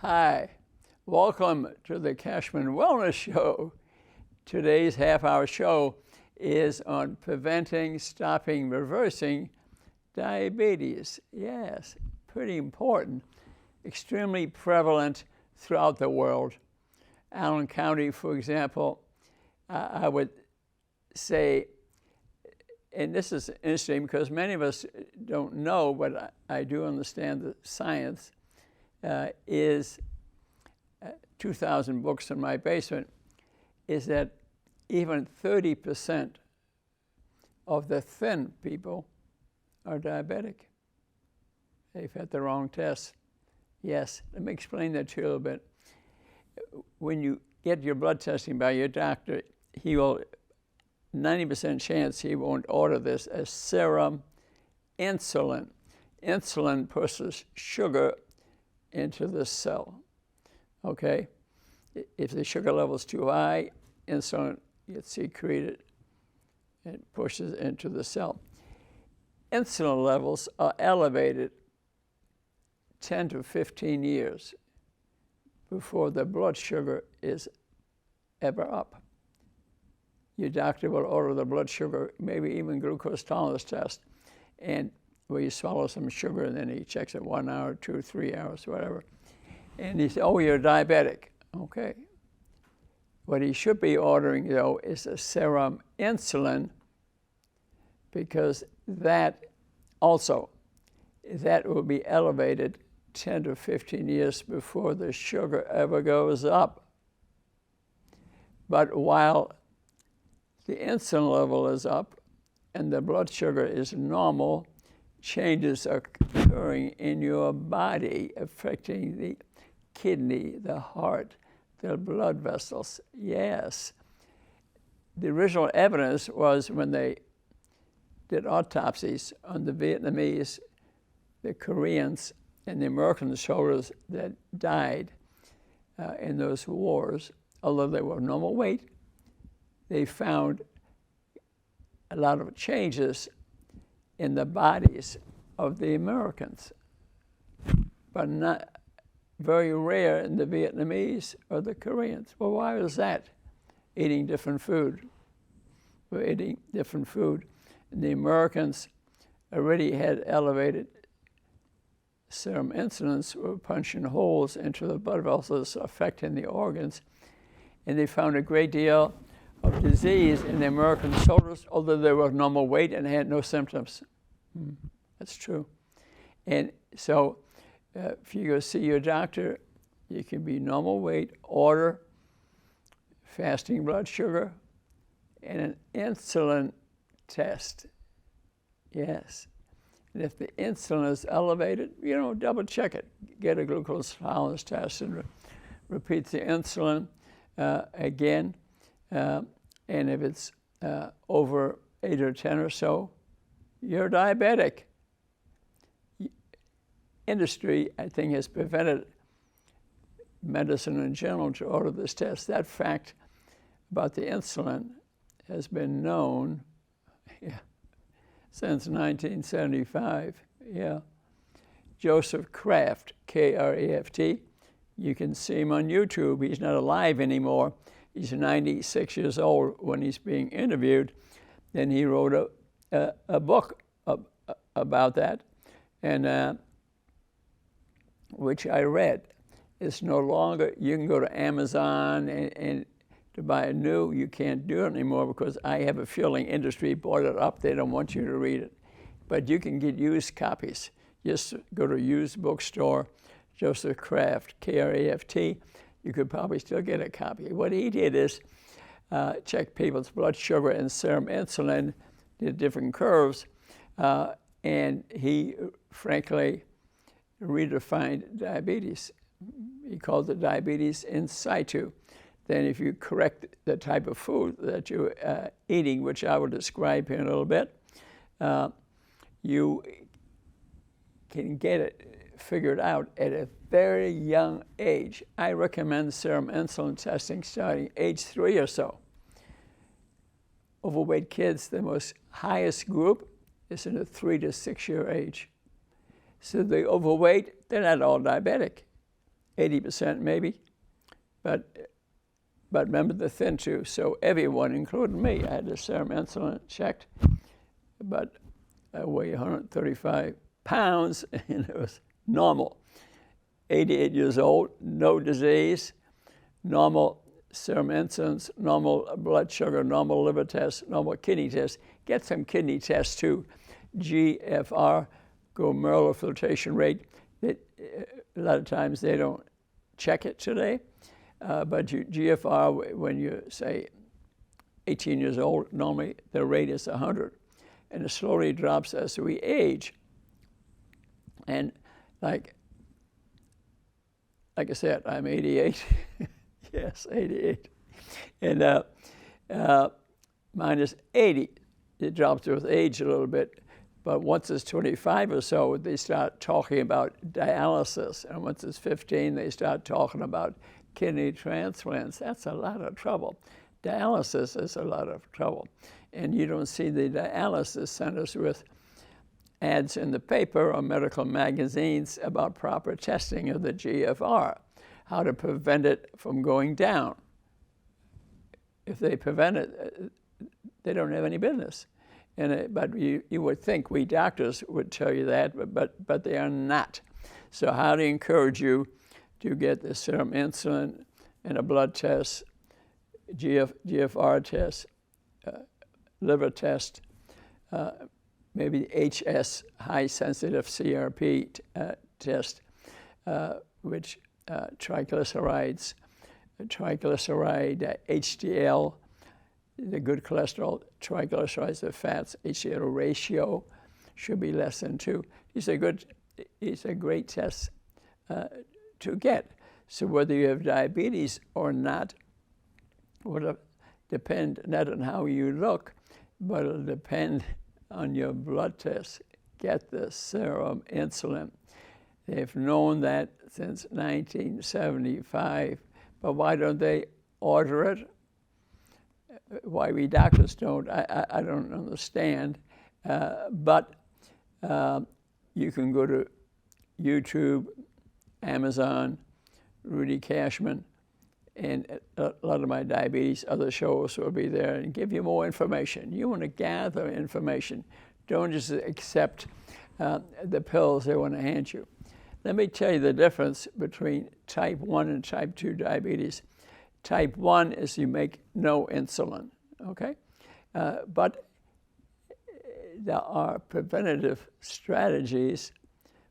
Hi, welcome to the Kachmann Wellness Show. Today's half-hour show is on preventing, stopping, reversing diabetes. Yes, pretty important, extremely prevalent throughout the world. Allen County, for example, I would say, and this is interesting because many of us don't know, but I do understand the science, is 2,000 books in my basement, is that even 30% of the thin people are diabetic. They've had the wrong test. Yes, let me explain that to you a little bit. When you get your blood testing by your doctor, he will, 90% chance he won't order this as serum insulin. Insulin pushes sugar into the cell, okay? If the sugar level is too high, insulin gets secreted and pushes into the cell. Insulin levels are elevated 10 to 15 years before the blood sugar is ever up. Your doctor will order the blood sugar, maybe even glucose tolerance test, and where you swallow some sugar, and then he checks it 1 hour, 2, 3 hours, whatever. And he says, oh, you're diabetic. Okay. What he should be ordering, though, is a serum insulin, because that also, that will be elevated 10 to 15 years before the sugar ever goes up. But while the insulin level is up and the blood sugar is normal, changes are occurring in your body, affecting the kidney, the heart, the blood vessels. Yes. The original evidence was when they did autopsies on the Vietnamese, the Koreans, and the American soldiers that died in those wars. Although they were normal weight, they found a lot of changes in the bodies of the Americans, but not very rare in the Vietnamese or the Koreans. Well, why was that? Eating different food. We're eating different food. And the Americans already had elevated serum insulins, were punching holes into the blood vessels, affecting the organs. And they found a great deal of disease in the American soldiers, although they were normal weight and had no symptoms. That's true. And so if you go see your doctor, you can be normal weight, order fasting blood sugar, and an insulin test. Yes. And if the insulin is elevated, double check it. Get a glucose tolerance test and repeat the insulin again. And if it's over 8 or 10 or so, you're diabetic. Industry, I think, has prevented medicine in general to order this test. That fact about the insulin has been known since 1975. Joseph Kraft, K-R-A-F-T. You can see him on YouTube. He's not alive anymore. He's 96 years old when he's being interviewed. Then he wrote a book about that, and which I read. It's no longer, you can go to Amazon and to buy a new, you can't do it anymore because I have a feeling industry bought it up. They don't want you to read it. But you can get used copies. Just go to a used bookstore, Joseph Kraft, K-R-A-F-T. You could probably still get a copy. What he did is check people's blood sugar and serum insulin, did different curves, and he, frankly, redefined diabetes. He called it diabetes in situ. Then if you correct the type of food that you're eating, which I will describe here in a little bit, you can get it figured out at a very young age. I recommend serum insulin testing starting age 3 or so. Overweight kids, the most highest group is in the 3 to 6 year age. So the overweight, they're not all diabetic. 80% maybe, but remember the thin too. So everyone, including me, I had the serum insulin checked, but I weigh 135 pounds, and it was normal. 88 years old, no disease, normal serum insulin, normal blood sugar, normal liver tests, normal kidney tests. Get some kidney tests too. GFR, glomerular filtration rate. A lot of times they don't check it today, but GFR, when you say 18 years old, normally the rate is 100, and it slowly drops as we age. And like I said, I'm 88. Yes, 88. And mine is 80. It drops with age a little bit. But once it's 25 or so, they start talking about dialysis. And once it's 15, they start talking about kidney transplants. That's a lot of trouble. Dialysis is a lot of trouble. And you don't see the dialysis centers with ads in the paper or medical magazines about proper testing of the GFR, how to prevent it from going down. If they prevent it, they don't have any business. But you would think we doctors would tell you that, but they are not. So how to encourage you to get the serum insulin and a blood test, GFR test, liver test, maybe HS, high sensitive CRP test, which triglycerides, HDL, the good cholesterol, triglycerides, the fats, HDL ratio should be less than 2. These are great tests to get. So whether you have diabetes or not will depend not on how you look, but it'll depend on your blood tests. Get the serum insulin. They've known that since 1975, but why don't they order it? Why we doctors don't, I don't understand. But you can go to YouTube, Amazon, Rudy Kachmann, and a lot of my diabetes, other shows will be there and give you more information. You want to gather information. Don't just accept the pills they want to hand you. Let me tell you the difference between type 1 and type 2 diabetes. Type 1 is you make no insulin, okay? But there are preventative strategies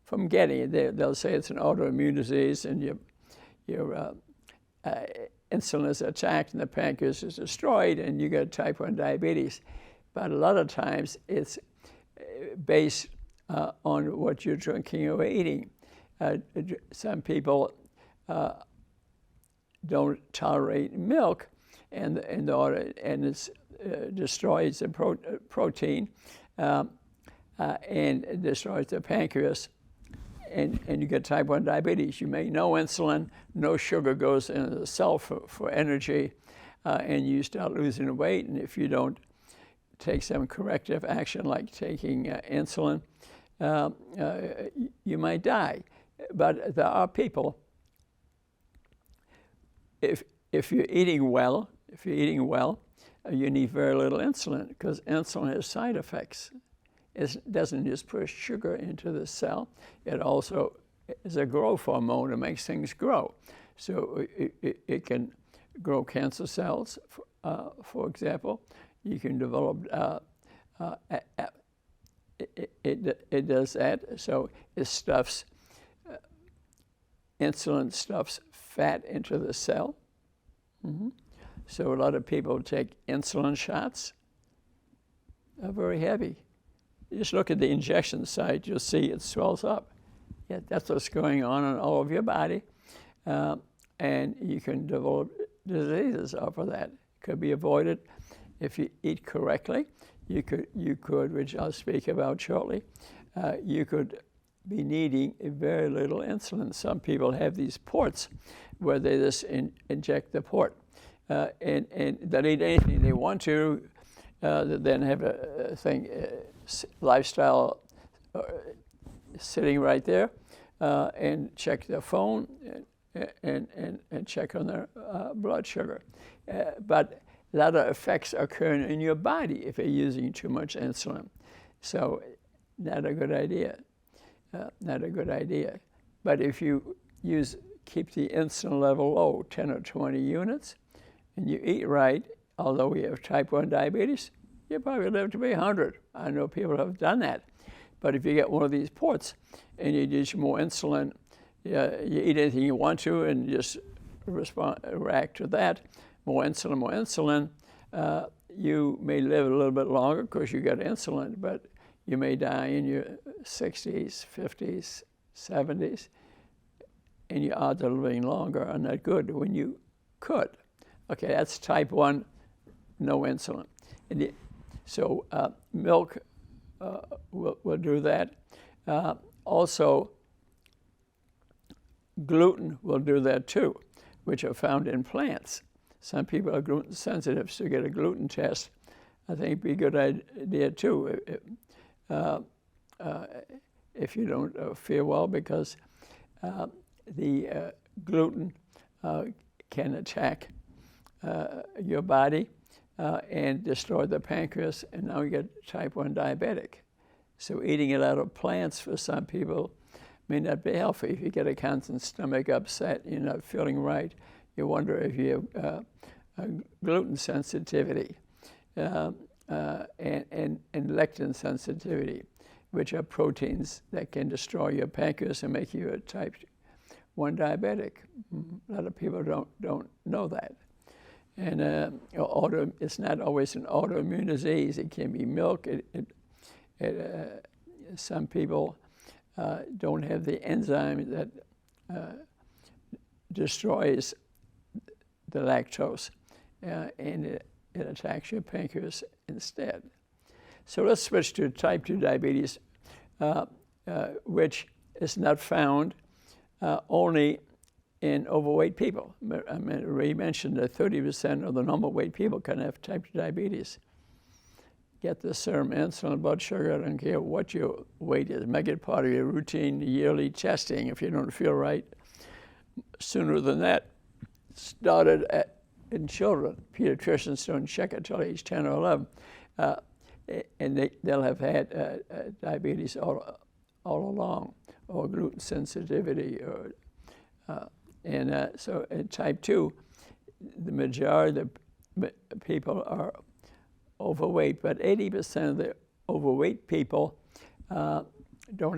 from getting it. They'll say it's an autoimmune disease and your insulin is attacked and the pancreas is destroyed and you get type 1 diabetes. But a lot of times it's based on what you're drinking or eating. Some people don't tolerate milk, and it destroys the protein and it destroys the pancreas, and you get type 1 diabetes. You make no insulin, no sugar goes into the cell for energy, and you start losing weight. And if you don't take some corrective action like taking insulin, you might die. But there are people, if you're eating well, you need very little insulin, because insulin has side effects. It doesn't just push sugar into the cell. It also is a growth hormone. It makes things grow. So it can grow cancer cells, for example. You can develop, it does that. So it stuffs, insulin stuffs fat into the cell. Mm-hmm. So a lot of people take insulin shots. They're very heavy. You just look at the injection site, you'll see it swells up. Yeah, that's what's going on in all of your body. And you can develop diseases off of that. It could be avoided if you eat correctly. You could, which I'll speak about shortly, you could be needing a very little insulin. Some people have these ports where they just inject the port. And they'll eat anything they want to, then have a thing, lifestyle sitting right there, and check their phone and check on their blood sugar. But a lot of effects occurring in your body if you're using too much insulin. So not a good idea. Not a good idea. But if you keep the insulin level low, 10 or 20 units, and you eat right, although we have type 1 diabetes, you probably live to be 100. I know people have done that. But if you get one of these ports and you use more insulin, you eat anything you want to and just react to that, more insulin, you may live a little bit longer because you got insulin, but you may die in your 60s, 50s, 70s, and your odds of living longer are not good when you could. Okay, that's type 1, no insulin. So milk will do that. Also, gluten will do that too, which are found in plants. Some people are gluten sensitive, so get a gluten test. I think it'd be a good idea too if you don't feel well, because the gluten can attack your body and destroy the pancreas, and now you get type 1 diabetic. So eating a lot of plants for some people may not be healthy. If you get a constant stomach upset, you're not feeling right, you wonder if you have gluten sensitivity and lectin sensitivity, which are proteins that can destroy your pancreas and make you a type 1 diabetic. A lot of people don't know that. And it's not always an autoimmune disease. It can be milk. Some people don't have the enzyme that destroys the lactose, and it attacks your pancreas instead. So let's switch to type 2 diabetes, which is not found only in overweight people. I mean, Ray mentioned that 30% of the normal weight people can have type 2 diabetes. Get the serum insulin, blood sugar, I don't care what your weight is. Make it part of your routine yearly testing if you don't feel right. Sooner than that, started in children. Pediatricians don't check it until age 10 or 11. And they'll have had diabetes all along, or gluten sensitivity, or so in type 2, the majority of the people are overweight, but 80% of the overweight people do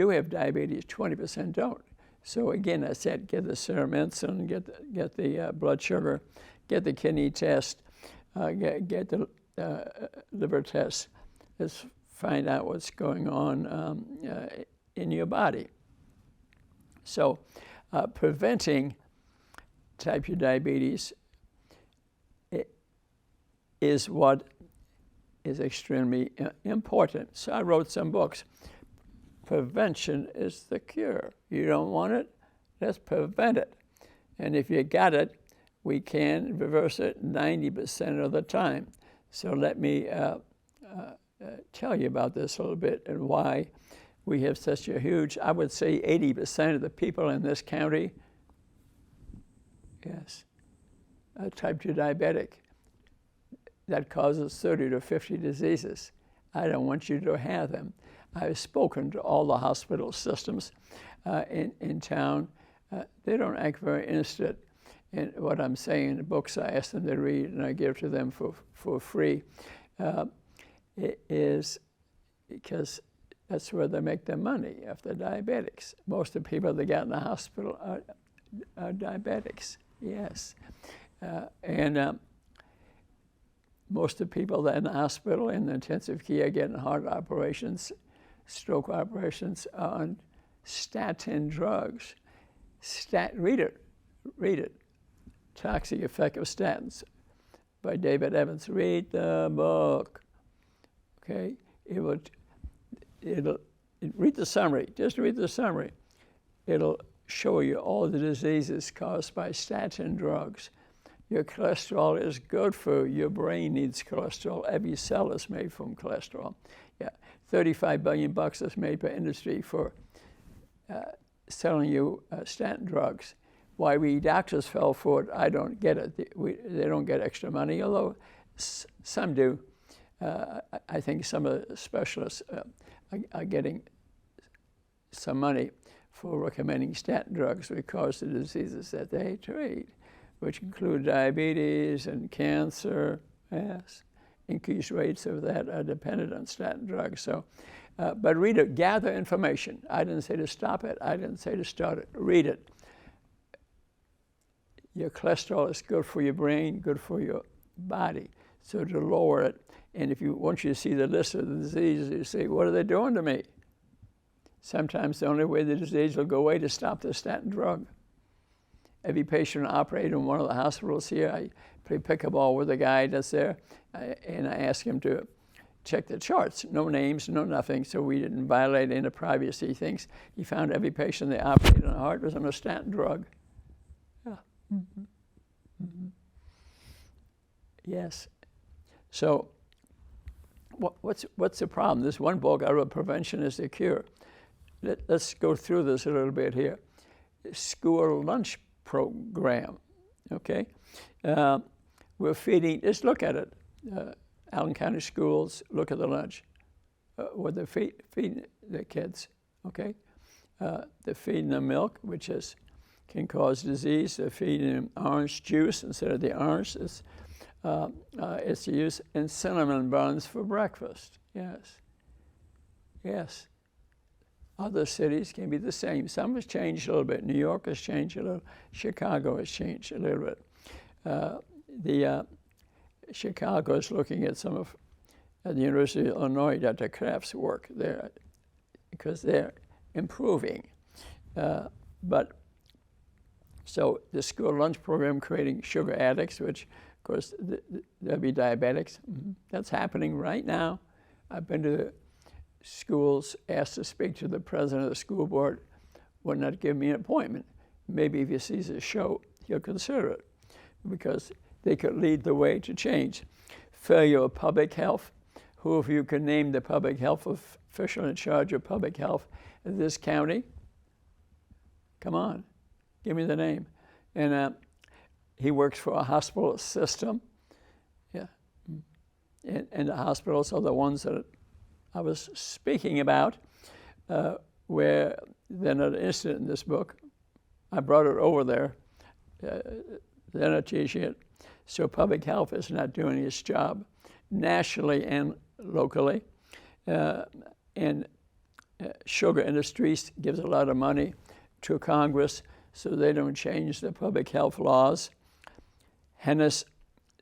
have diabetes, 20% don't. So again, I said, get the serum insulin, get the blood sugar, get the kidney test, get the liver test. Let's find out what's going on in your body. So preventing type 2 diabetes is what is extremely important. So I wrote some books. Prevention is the cure. You don't want it? Let's prevent it. And if you got it, we can reverse it 90% of the time. So let me tell you about this a little bit and why we have such a huge, I would say 80% of the people in this county, yes, are type 2 diabetic. That causes 30 to 50 diseases. I don't want you to have them. I've spoken to all the hospital systems in town. They don't act very interested in what I'm saying in the books I ask them to read and I give to them for free. It is because that's where they make their money, after diabetics. Most of the people that got in the hospital are diabetics, yes. Most of the people that are in the hospital in the intensive care getting heart operations, stroke operations, are on statin drugs. Read it. Toxic Effect of Statins by David Evans. Read the book. Okay? Read the summary. Just read the summary. It'll show you all the diseases caused by statin drugs. Your cholesterol is good for you. Your brain needs cholesterol. Every cell is made from cholesterol. Yeah, $35 billion is made by industry for selling you statin drugs. Why we doctors fell for it, I don't get it. They don't get extra money, although some do. I think some of the specialists are getting some money for recommending statin drugs because the diseases that they treat, which include diabetes and cancer. Yes, increased rates of that are dependent on statin drugs. So, but read it, gather information. I didn't say to stop it. I didn't say to start it. Read it. Your cholesterol is good for your brain, good for your body. So to lower it, and if you once you see the list of the diseases, you say, what are they doing to me? Sometimes the only way the disease will go away is to stop the statin drug. Every patient operated in one of the hospitals here, I play pickleball with a guy that's there, and I ask him to check the charts. No names, no nothing, so we didn't violate any privacy things. He found every patient they operated on the heart was on a statin drug. Yeah. Mm-hmm. Mm-hmm. Yes. So what's the problem? This one book I wrote, Prevention is the Cure. Let's go through this a little bit here. School lunch program, okay? We're feeding, just look at it. Allen County schools, look at the lunch. What they're feeding the kids, okay? They're feeding them milk, which can cause disease. They're feeding them orange juice instead of the orange. It's used in cinnamon buns for breakfast. Yes. Yes. Other cities can be the same. Some has changed a little bit. New York has changed a little. Chicago has changed a little bit. Chicago is looking at some of the University of Illinois, Dr. Kraft's work there, because they're improving. So the school lunch program creating sugar addicts, which of course there'll be diabetics. Mm-hmm. That's happening right now. I've been to the schools, asked to speak to the president of the school board, would not give me an appointment. Maybe if he sees a show, he'll consider it, because they could lead the way to change. Failure of public health. Who of you can name the public health official in charge of public health in this county? Come on, give me the name. And he works for a hospital system. Yeah, and the hospitals are the ones that I was speaking about, where then an incident in this book, I brought it over there. They're not teaching it. So public health is not doing its job nationally and locally. And sugar industries gives a lot of money to Congress so they don't change the public health laws. Henness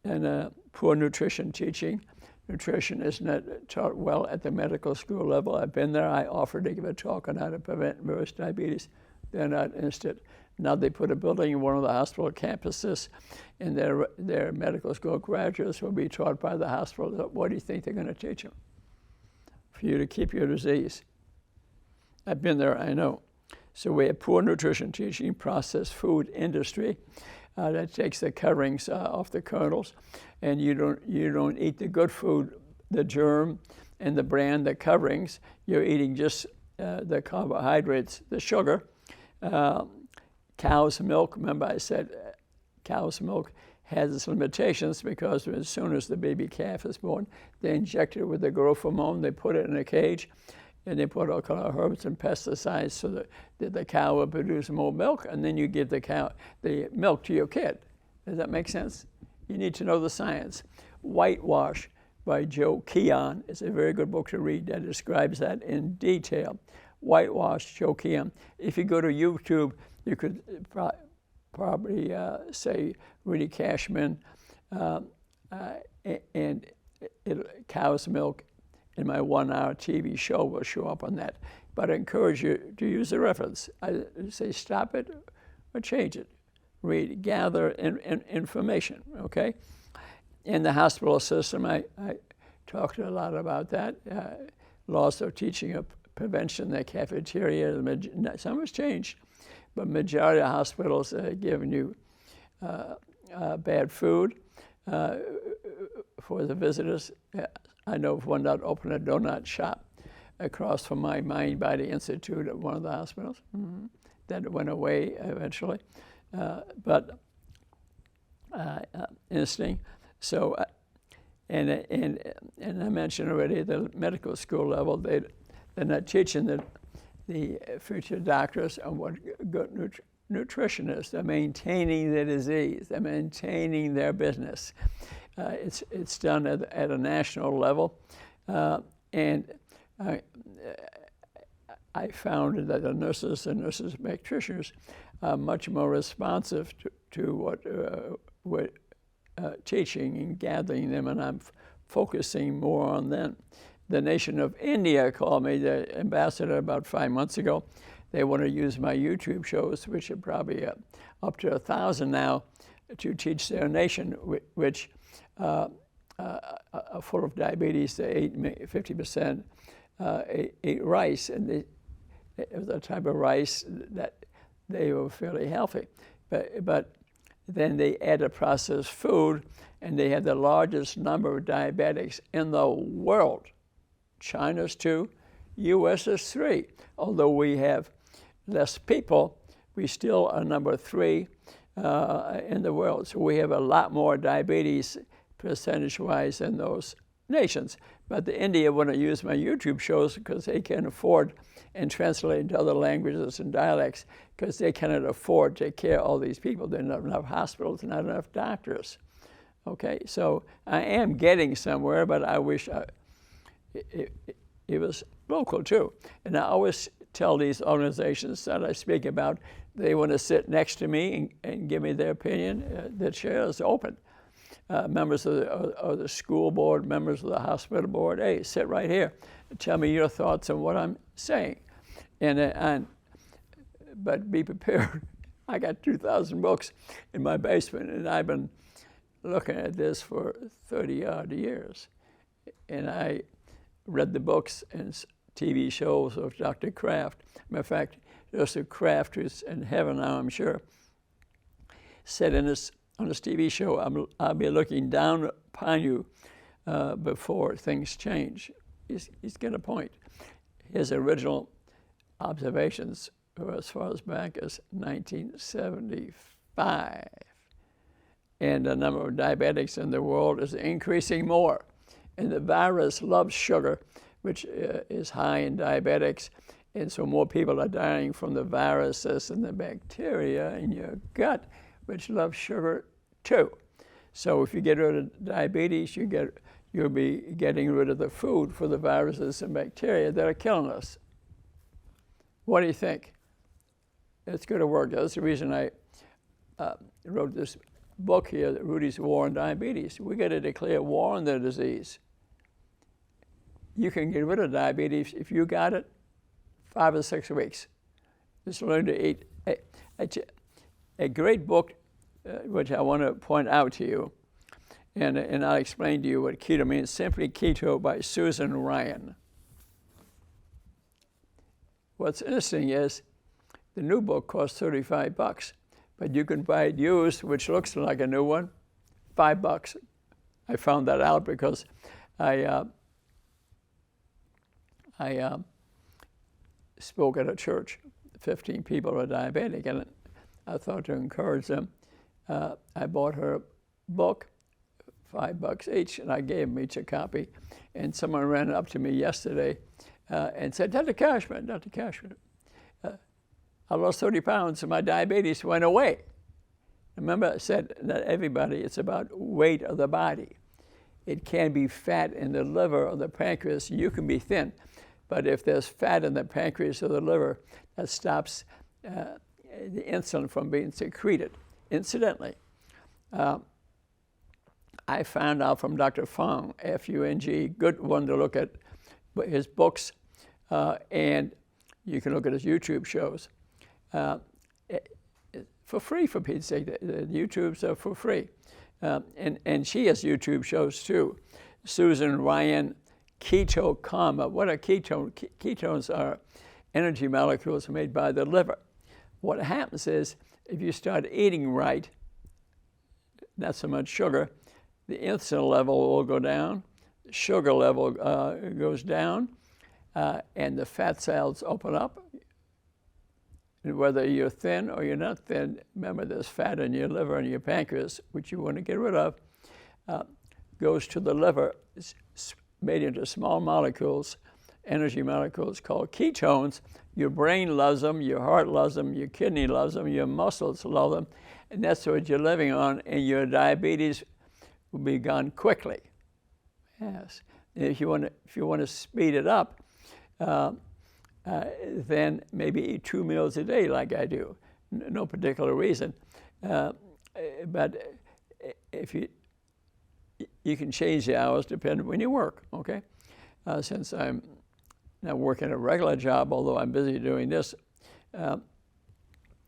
and poor nutrition teaching. Nutrition is not taught well at the medical school level. I've been there. I offered to give a talk on how to prevent reverse diabetes. They're not interested. Now they put a building in one of the hospital campuses, and their medical school graduates will be taught by the hospital. What do you think they're going to teach them? For you to keep your disease. I've been there, I know. So we have poor nutrition teaching, processed food industry. That takes the coverings off the kernels, and you don't eat the good food, the germ and the bran, the coverings. You're eating just the carbohydrates, the sugar. Cow's milk, remember I said cow's milk has its limitations because as soon as the baby calf is born, they inject it with the growth hormone, they put it in a cage, and they put all kind of herbs and pesticides so that the cow will produce more milk, and then you give the milk to your kid. Does that make sense? You need to know the science. Whitewash by Joe Keon is a very good book to read that describes that in detail. Whitewash, Joe Keon. If you go to YouTube, you could probably say Rudy Kachmann and cow's milk. In my 1-hour TV show will show up on that. But I encourage you to use the reference. I say stop it or change it. Read, gather information, okay? In the hospital system, I talked a lot about that. Laws of teaching of prevention, the cafeteria, some has changed, but majority of hospitals are giving you bad food for the visitors. I know of one that opened a donut shop across from my Mind Body Institute at one of the hospitals. Mm-hmm. that went away eventually. But interesting. So, and I mentioned already, the medical school level, they're not teaching the future doctors on what good nutrition is. They're maintaining the disease. They're maintaining their business. It's done at a national level, and I found that the nurses and nurses practitioners are much more responsive to what we're teaching and gathering them, and I'm focusing more on them. The nation of India called me, the ambassador, about 5 months ago. They want to use my YouTube shows, which are probably up to 1,000 now, to teach their nation, which are full of diabetes. They ate 50% ate rice, and it was a type of rice that they were fairly healthy. But then they added processed food, and they had the largest number of diabetics in the world. China's 2, U.S. is 3. Although we have less people, we still are number 3 in the world. So we have a lot more diabetes percentage-wise than those nations. But the India want to use my YouTube shows because they can afford and translate into other languages and dialects, because they cannot afford to take care of all these people. There are not enough hospitals, not enough doctors. Okay, so I am getting somewhere, but I wish it was local too. And I always tell these organizations that I speak about, they want to sit next to me and give me their opinion. The chair is open. Members of the school board, members of the hospital board, hey, sit right here. Tell me your thoughts on what I'm saying. But be prepared. I got 2,000 books in my basement, and I've been looking at this for 30-odd years. And I read the books and TV shows of Dr. Kraft. Matter of fact, Joseph Kraft, who's in heaven now, I'm sure, said on this TV show, I'll be looking down upon you before things change. He's got a point. His original observations were as far as back as 1975. And the number of diabetics in the world is increasing more. And the virus loves sugar, which is high in diabetics. And so more people are dying from the viruses and the bacteria in your gut, which love sugar too. So if you get rid of diabetes, you'll be getting rid of the food for the viruses and bacteria that are killing us. What do you think? It's going to work. That's the reason I wrote this book here, Rudy's War on Diabetes. We got to declare war on the disease. You can get rid of diabetes if you got it 5 or 6 weeks. Just learn to eat. A great book, which I want to point out to you, and I'll explain to you what keto means. Simply Keto by Susan Ryan. What's interesting is the new book costs $35, but you can buy it used, which looks like a new one, $5. I found that out because I spoke at a church. 15 people are diabetic, and I thought to encourage them, I bought her a book, $5 each, and I gave them each a copy. And someone ran up to me yesterday and said, Dr. Kachmann, I lost 30 pounds and my diabetes went away. Remember, I said that everybody, it's about weight of the body. It can be fat in the liver or the pancreas. You can be thin. But if there's fat in the pancreas or the liver, that stops the insulin from being secreted. Incidentally, I found out from Dr. Fung, F-U-N-G, good one to look at his books, and you can look at his YouTube shows. For free, for Pete's sake. The YouTubes are for free. And she has YouTube shows too. Susan Ryan, Keto Karma. What are ketones? Ketones are energy molecules made by the liver. What happens is, if you start eating right, not so much sugar, the insulin level will go down, the sugar level goes down, and the fat cells open up, And whether you're thin or you're not thin, remember there's fat in your liver and your pancreas, which you want to get rid of, goes to the liver. It's made into small molecules, energy molecules called ketones. Your brain loves them, your heart loves them, your kidney loves them, your muscles love them, and that's what you're living on, and your diabetes will be gone quickly. Yes. And if you want to speed it up, then maybe eat 2 meals a day like I do. No particular reason. But if you can change the hours depending when you work, okay? Since I'm now working a regular job, although I'm busy doing this,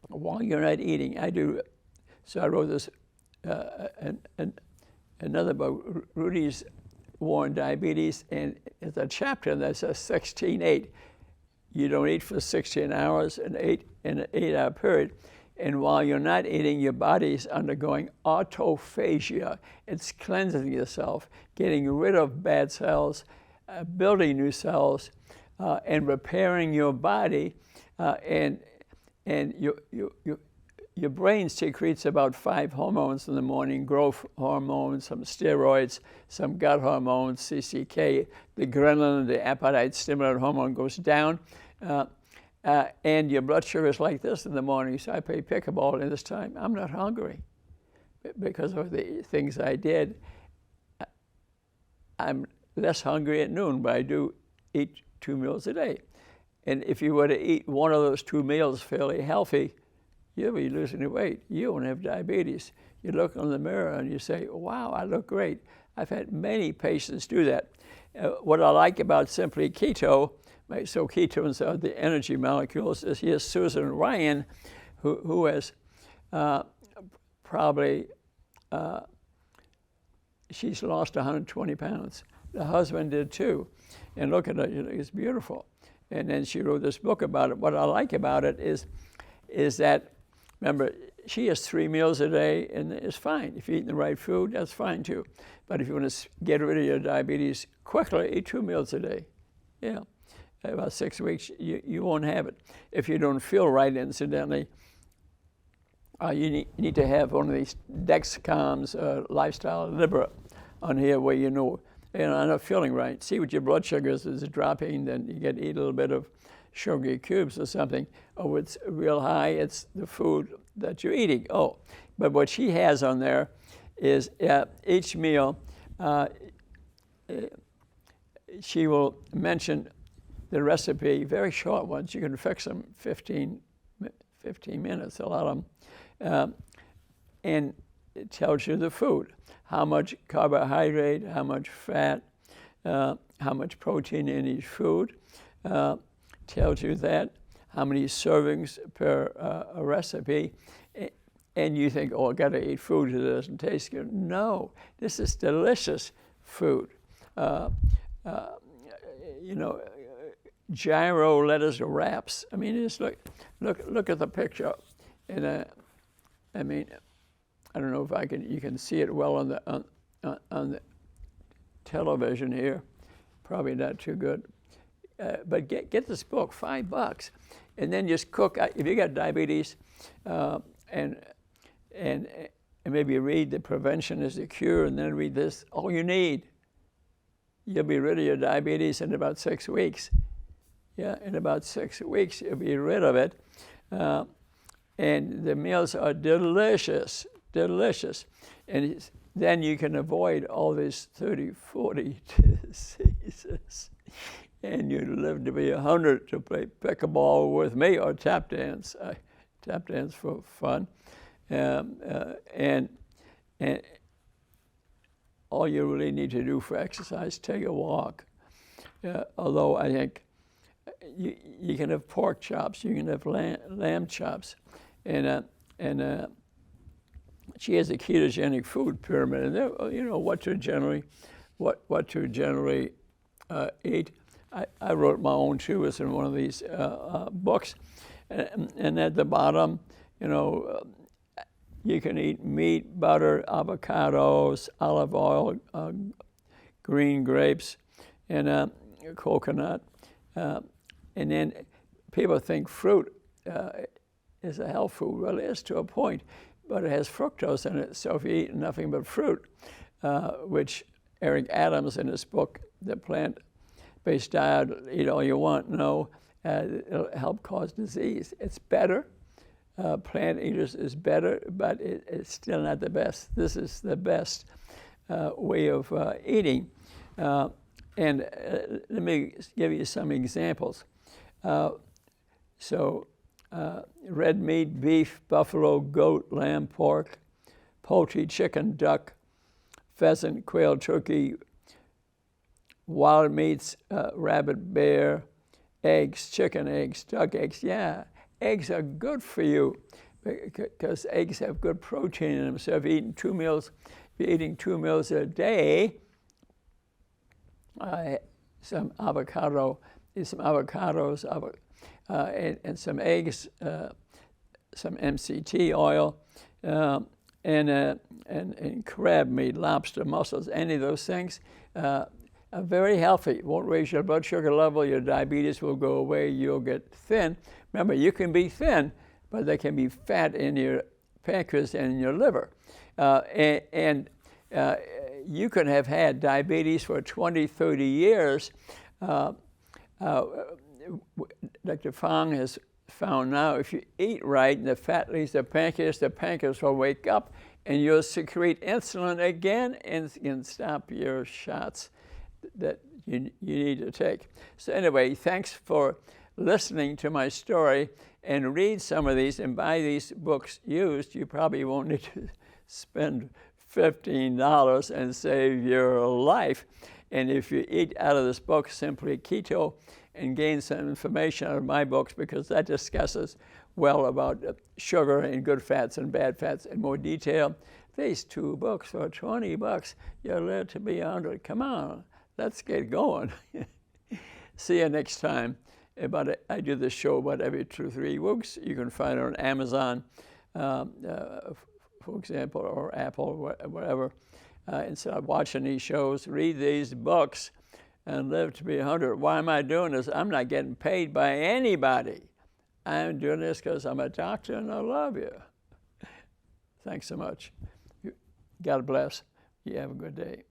while you're not eating, I do. So I wrote this, another book, Rudy's War on Diabetes, and it's a chapter that says 16-8. You don't eat for 16 hours in an 8-hour period. And while you're not eating, your body's undergoing autophagia. It's cleansing yourself, getting rid of bad cells, building new cells, and repairing your body. And your brain secretes about 5 hormones in the morning: growth hormones, some steroids, some gut hormones, CCK, the ghrelin, the appetite stimulant hormone goes down. And your blood sugar is like this in the morning. So I play pickleball at this time. I'm not hungry because of the things I did. I'm less hungry at noon, but I do eat 2 meals a day. And if you were to eat one of those 2 meals fairly healthy, you'll be losing weight. You won't have diabetes. You look in the mirror and you say, wow, I look great. I've had many patients do that. What I like about Simply Keto, so ketones are the energy molecules, is here's Susan Ryan, who has probably, she's lost 120 pounds. The husband did too. And look at it, it's beautiful. And then she wrote this book about it. What I like about it is that, remember, she has 3 meals a day, and it's fine. If you're eating the right food, that's fine too. But if you want to get rid of your diabetes quickly, eat 2 meals a day. Yeah, about 6 weeks, you won't have it. If you don't feel right, incidentally, you need to have one of these Dexcom's Lifestyle Libra on here where you know, I'm not feeling right. See what your blood sugar is dropping, then you get to eat a little bit of sugary cubes or something. Oh, it's real high, it's the food that you're eating. Oh, but what she has on there is each meal, she will mention the recipe, very short ones. You can fix them 15 minutes, a lot of them. And it tells you the food, how much carbohydrate, how much fat, how much protein in each food. Tells you that, how many servings per a recipe. And you think, oh, I got to eat food that doesn't taste good. No, this is delicious food. Gyro lettuce wraps. I mean, just look at the picture. And I mean, I don't know if you can see it well on the television here. Probably not too good. But get this book, $5, and then just cook. If you got diabetes, and maybe read The Prevention is the Cure, and then read this. All you need. You'll be rid of your diabetes in about 6 weeks. Yeah, in about 6 weeks you'll be rid of it, and the meals are delicious, delicious, and then you can avoid all these 30, 40 diseases. And you live to be 100 to play pickleball with me or tap dance. Tap dance for fun. And all you really need to do for exercise, take a walk. Although I think you can have pork chops, you can have lamb chops. And she has a ketogenic food pyramid. And there, you know, what to generally eat. I wrote my own too. It's in one of these books, and at the bottom, you know, you can eat meat, butter, avocados, olive oil, green grapes, and coconut. And then people think fruit is a health food. Well, it is to a point, but it has fructose in it. So if you eat nothing but fruit, which Eric Adams in his book, The Plant-Based Diet, Eat All You Want, no, it'll help cause disease. It's better. Plant eaters is better, but it's still not the best. This is the best way of eating. And let me give you some examples. Red meat, beef, buffalo, goat, lamb, pork, poultry, chicken, duck, pheasant, quail, turkey, wild meats, rabbit, bear, eggs, chicken eggs, duck eggs. Yeah, eggs are good for you because eggs have good protein in them. So if you're eating 2 meals, a day, some avocados, and some eggs, some MCT oil, and crab meat, lobster, mussels, any of those things are very healthy. It won't raise your blood sugar level, your diabetes will go away, you'll get thin. Remember, you can be thin, but there can be fat in your pancreas and in your liver. You can have had diabetes for 20, 30 years. Dr. Fong has found now if you eat right and the fat leaves the pancreas will wake up and you'll secrete insulin again and can stop your shots that you need to take. So anyway, thanks for listening to my story, and read some of these and buy these books used. You probably won't need to spend $15 and save your life. And if you eat out of this book, Simply Keto, and gain some information out of my books, because that discusses well about sugar and good fats and bad fats in more detail. These 2 books for $20, you'll live to be 100. Come on, let's get going. See you next time. I do this show about every 2 or 3 weeks. You can find it on Amazon, for example, or Apple, whatever. Instead of watching these shows, read these books and live to be 100. Why am I doing this? I'm not getting paid by anybody. I'm doing this because I'm a doctor and I love you. Thanks so much. God bless. You have a good day.